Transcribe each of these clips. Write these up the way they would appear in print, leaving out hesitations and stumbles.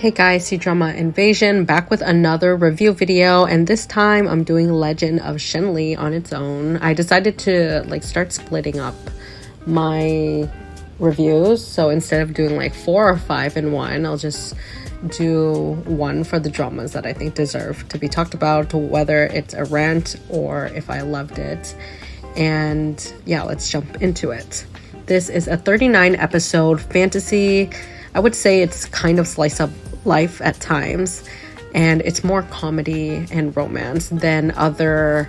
Hey guys, C-Drama Invasion back with another review video, and this time I'm doing Legend of Shen on its own. I decided to start splitting up my reviews, so instead of doing 4 or 5 in one, I'll just do one for the dramas that I think deserve to be talked about, whether it's a rant or if I loved it. And yeah, let's jump into it. This is a 39 episode fantasy. I would say it's kind of slice of life at times, and it's more comedy and romance than other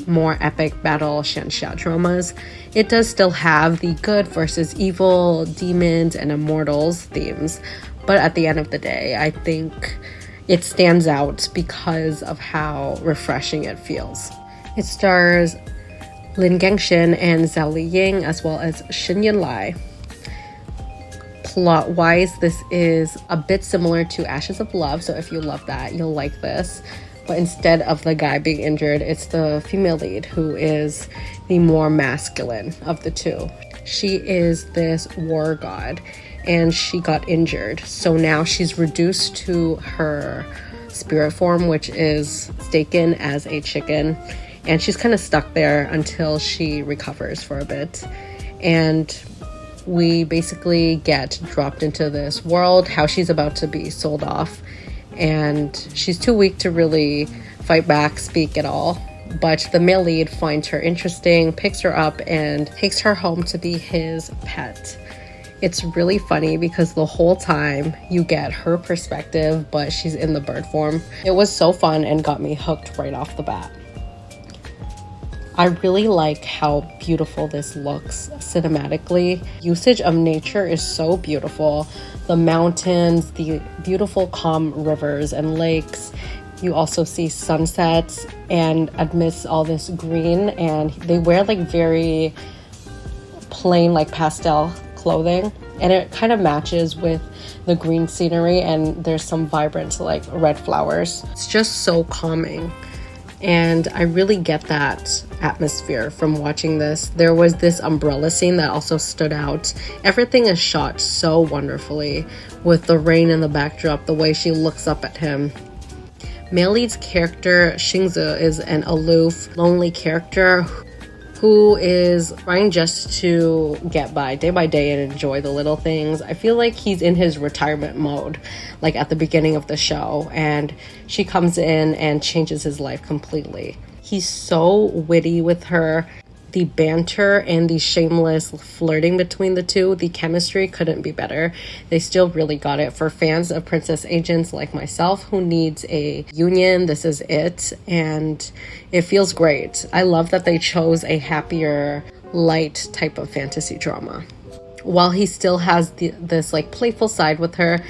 more epic battle Xianxia dramas. It does still have the good versus evil, demons and immortals themes, but at the end of the day, I think it stands out because of how refreshing it feels. It stars Lin Gangshen and Zhao Liying, as well as Shen Yunlai. Plot-wise, this is a bit similar to Ashes of Love, so if you love that, you'll like this. But instead of the guy being injured, it's the female lead who is the more masculine of the two. She is this war god, and she got injured, so now she's reduced to her spirit form, which is taken as a chicken, and she's kind of stuck there until she recovers for a bit. And we basically get dropped into this world, how she's about to be sold off, and she's too weak to really fight back, speak at all. But the male lead finds her interesting, picks her up, and takes her home to be his pet. It's really funny because the whole time you get her perspective, but she's in the bird form. It was so fun and got me hooked right off the bat. I really like how beautiful this looks cinematically. Usage of nature is so beautiful. The mountains, the beautiful calm rivers and lakes. You also see sunsets, and amidst all this green, and they wear very plain pastel clothing, and it kind of matches with the green scenery, and there's some vibrant red flowers. It's just so calming. And I really get that atmosphere from watching this. There was this umbrella scene that also stood out. Everything is shot so wonderfully, with the rain in the backdrop, the way she looks up at him. Male lead's character, Xingzi, is an aloof, lonely character who is trying just to get by day and enjoy the little things. I feel like he's in his retirement mode, at the beginning of the show, and she comes in and changes his life completely. He's so witty with her. The banter and the shameless flirting between the two, the chemistry couldn't be better. They still really got it. For fans of princess agents like myself who needs a union, this is it, and it feels great. I love that they chose a happier, light type of fantasy drama. While he still has this playful side with her,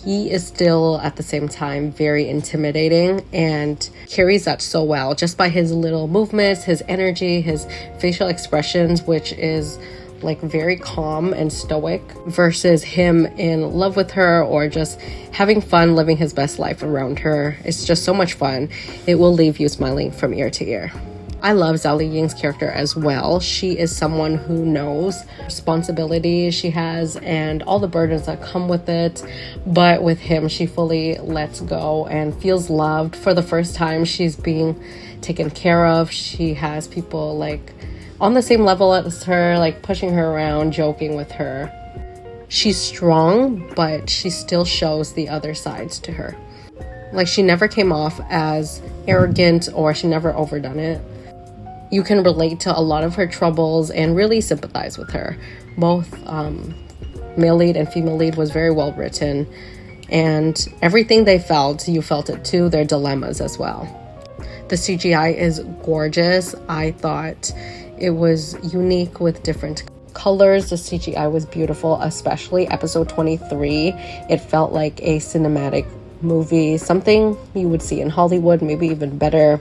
he is still at the same time very intimidating and carries that so well just by his little movements, his energy, his facial expressions, which is very calm and stoic, versus him in love with her or just having fun living his best life around her. It's just so much fun. It will leave you smiling from ear to ear. I love Zhao Liying's character as well. She is someone who knows responsibilities she has and all the burdens that come with it. But with him, she fully lets go and feels loved. For the first time, she's being taken care of. She has people on the same level as her, pushing her around, joking with her. She's strong, but she still shows the other sides to her. She never came off as arrogant, or she never overdone it. You can relate to a lot of her troubles and really sympathize with her. Both male lead and female lead was very well written, and everything they felt, you felt it too, their dilemmas as well. The CGI is gorgeous. I thought it was unique with different colors. The CGI was beautiful, especially episode 23. It felt like a cinematic movie, something you would see in Hollywood, maybe even better.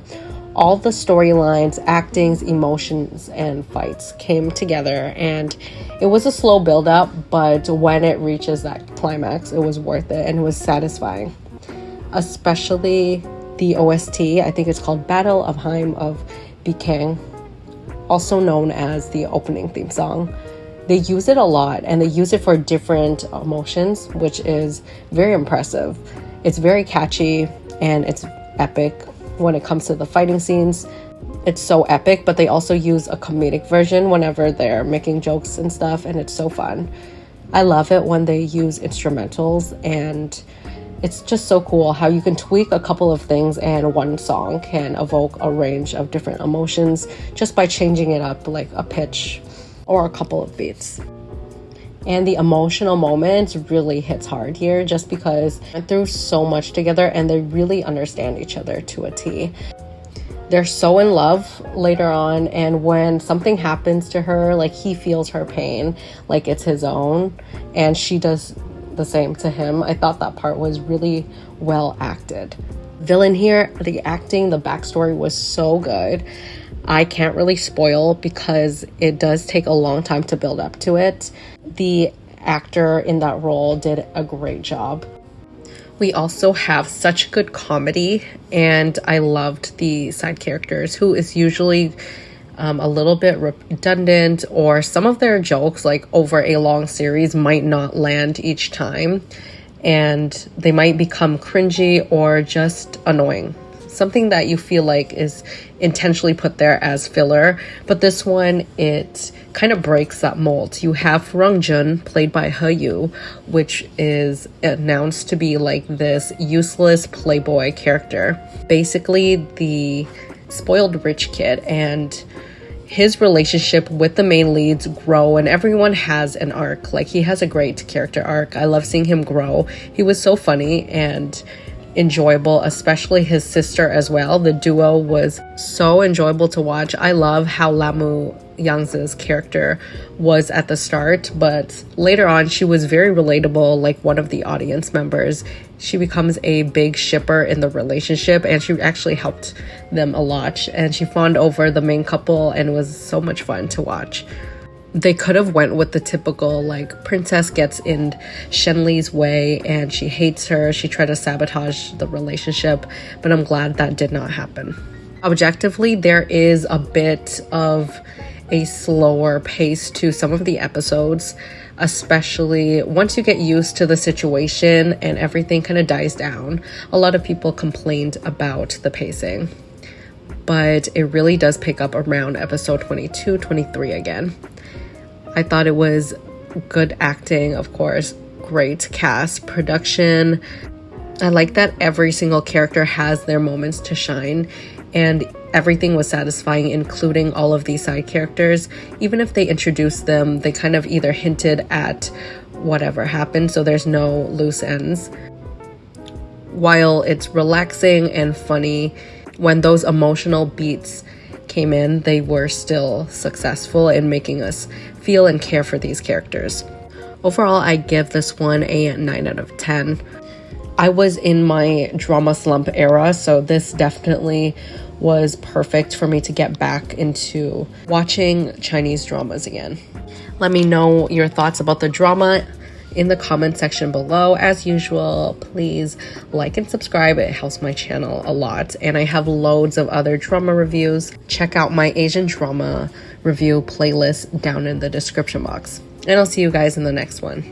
All the storylines, actings, emotions, and fights came together, and it was a slow build-up, but when it reaches that climax, it was worth it and it was satisfying. Especially the OST, I think it's called Battle of Heim of Bikang, also known as the opening theme song. They use it a lot, and they use it for different emotions, which is very impressive. It's very catchy, and it's epic when it comes to the fighting scenes. It's so epic, but they also use a comedic version whenever they're making jokes and stuff, and it's so fun. I love it when they use instrumentals, and it's just so cool how you can tweak a couple of things and one song can evoke a range of different emotions just by changing it up, like a pitch or a couple of beats. And the emotional moments really hits hard here, just because they went through so much together and they really understand each other to a T. They're so in love later on, and when something happens to her, like, he feels her pain like it's his own, and she does the same to him. I thought that part was really well acted. Villain here, the acting, the backstory was so good. I can't really spoil because it does take a long time to build up to it. The actor in that role did a great job. We also have such good comedy, and I loved the side characters, who is usually a little bit redundant, or some of their jokes, like over a long series, might not land each time, and they might become cringy or just annoying. Something that you feel like is intentionally put there as filler, but this one, it kind of breaks that mold. You have Rung Jun, played by He Yu, which is announced to be like this useless playboy character, basically the spoiled rich kid, and his relationship with the main leads grow, and everyone has an arc. Like, he has a great character arc. I love seeing him grow. He was so funny and enjoyable, especially his sister as well. The duo was so enjoyable to watch. I love how Lamu Yang's character was at the start, but later on she was very relatable, like one of the audience members. She becomes a big shipper in the relationship, and she actually helped them a lot, and she fawned over the main couple, and it was so much fun to watch. They could have went with the typical, like, princess gets in Shen Li's way and she hates her, she tried to sabotage the relationship, but I'm glad that did not happen. Objectively, there is a bit of a slower pace to some of the episodes, especially once you get used to the situation and everything kind of dies down. A lot of people complained about the pacing, but it really does pick up around episode 22, 23 again. I thought it was good acting, of course, great cast, production. I like that every single character has their moments to shine, and everything was satisfying, including all of these side characters. Even if they introduced them, they kind of either hinted at whatever happened, so there's no loose ends. While it's relaxing and funny, when those emotional beats came in, they were still successful in making us feel and care for these characters. Overall, I give this one a 9 out of 10. I was in my drama slump era, so this definitely was perfect for me to get back into watching Chinese dramas again. Let me know your thoughts about the drama in the comment section below. As usual, please like and subscribe. It helps my channel a lot, and I have loads of other drama reviews. Check out my Asian drama review playlist down in the description box, and I'll see you guys in the next one.